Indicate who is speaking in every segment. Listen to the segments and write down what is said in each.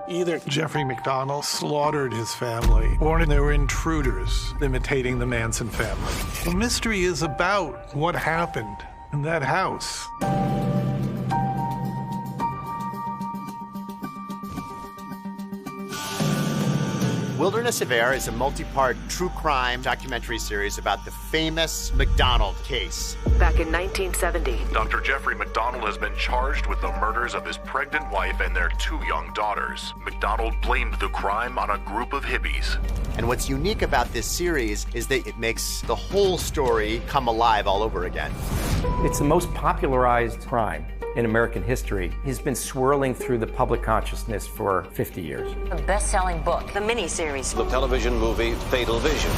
Speaker 1: Either Jeffrey MacDonald slaughtered his family, or there were intruders imitating the Manson family. The mystery is about what happened in that house.
Speaker 2: Wilderness of Air is a multi-part true crime documentary series about the famous MacDonald case.
Speaker 3: Back in 1970,
Speaker 4: Dr. Jeffrey MacDonald has been charged with the murders of his pregnant wife and their 2 young daughters. MacDonald blamed the crime on a group of hippies.
Speaker 2: And what's unique about this series is that it makes the whole story come alive all over again.
Speaker 5: It's the most popularized crime in American history. He's been swirling through the public consciousness for 50 years.
Speaker 3: a best-selling book, the miniseries.
Speaker 6: The television movie Fatal Vision.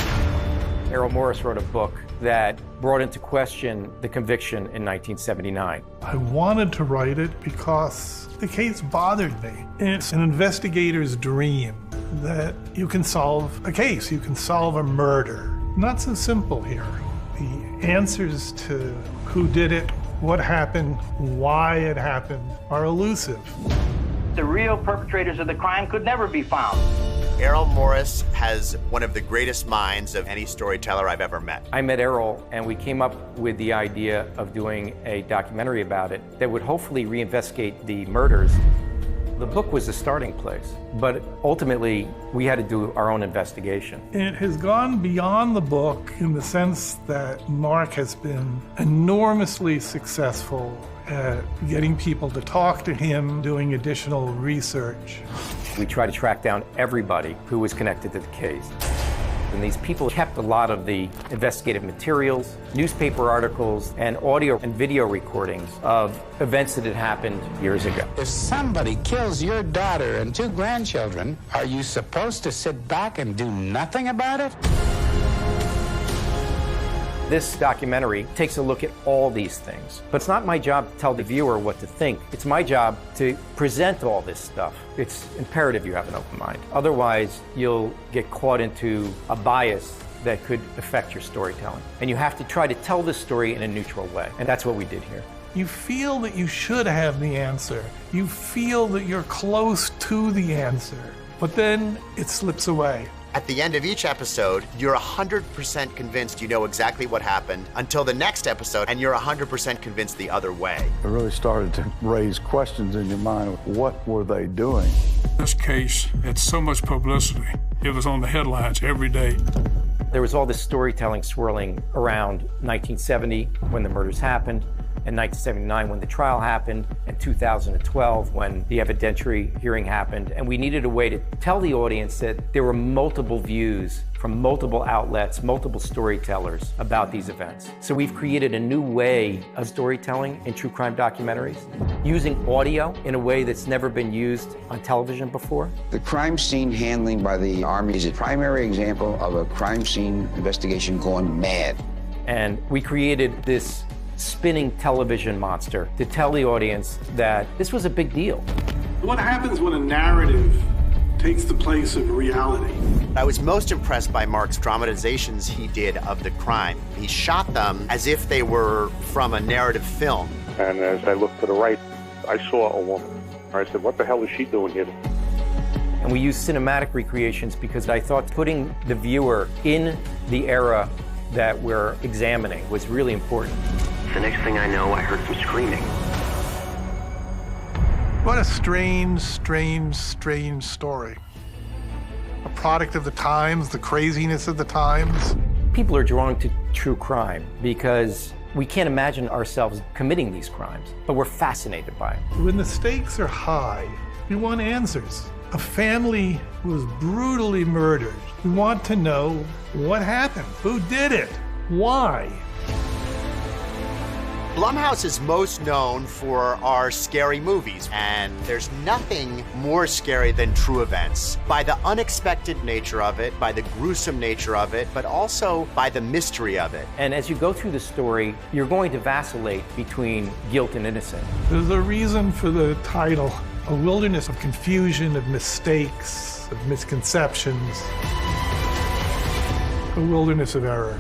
Speaker 5: Errol Morris wrote a book that brought into question the conviction in 1979.
Speaker 1: I wanted to write it because the case bothered me. It's an investigator's dream that you can solve a case, you can solve a murder. Not so simple here. The answers to who did it, what happened, why it happened are elusive.
Speaker 7: The real perpetrators of the crime could never be found.
Speaker 2: Errol Morris has one of the greatest minds of any storyteller I've ever met.
Speaker 5: I met Errol, and we came up with the idea of doing a documentary about it that would hopefully reinvestigate the murders. The book was the starting place, but ultimately we had to do our own investigation.
Speaker 1: It has gone beyond the book in the sense that Marc has been enormously successful at getting people to talk to him, doing additional research.
Speaker 5: We tried to track down everybody who was connected to the case. And these people kept a lot of the investigative materials, newspaper articles, and audio and video recordings of events that had happened years ago.
Speaker 8: If somebody kills your daughter and 2 grandchildren, are you supposed to sit back and do nothing about it?
Speaker 5: This documentary takes a look at all these things. But it's not my job to tell the viewer what to think. It's my job to present all this stuff. It's imperative you have an open mind. Otherwise, you'll get caught into a bias that could affect your storytelling. And you have to try to tell this story in a neutral way. And that's what we did here.
Speaker 1: You feel that you should have the answer. You feel that you're close to the answer, but then it slips away.
Speaker 2: At the end of each episode, you're 100% convinced you know exactly what happened until the next episode, and you're 100% convinced the other way.
Speaker 9: It really started to raise questions in your mind of what were they doing?
Speaker 10: This case had so much publicity. It was on the headlines every day.
Speaker 5: There was all this storytelling swirling around 1970 when the murders happened, and 1979 when the trial happened, and 2012 when the evidentiary hearing happened. And we needed a way to tell the audience that there were multiple views from multiple outlets, multiple storytellers about these events. So we've created a new way of storytelling in true crime documentaries, using audio in a way that's never been used on television before.
Speaker 8: The crime scene handling by the Army is a primary example of a crime scene investigation gone mad.
Speaker 5: And we created this spinning television monster to tell the audience that this was a big deal.
Speaker 1: What happens when a narrative takes the place of reality?
Speaker 2: I was most impressed by Marc's dramatizations he did of the crime. He shot them as if they were from a narrative film.
Speaker 11: And as I looked to the right, I saw a woman. I said, what the hell is she doing here?
Speaker 5: And we used cinematic recreations because I thought putting the viewer in the era that we're examining was really important.
Speaker 6: The next thing I know, I heard some screaming.
Speaker 1: What a strange, strange, strange story. A product of the times, the craziness of the times.
Speaker 5: People are drawn to true crime because we can't imagine ourselves committing these crimes, but we're fascinated by it.
Speaker 1: When the stakes are high, we want answers. A family was brutally murdered. We want to know what happened, who did it, why.
Speaker 2: Blumhouse is most known for our scary movies, and there's nothing more scary than true events. By the unexpected nature of it, by the gruesome nature of it, but also by the mystery of it.
Speaker 5: And as you go through the story, you're going to vacillate between guilt and innocence.
Speaker 1: There's a reason for the title, a wilderness of confusion, of mistakes, of misconceptions, a wilderness of error.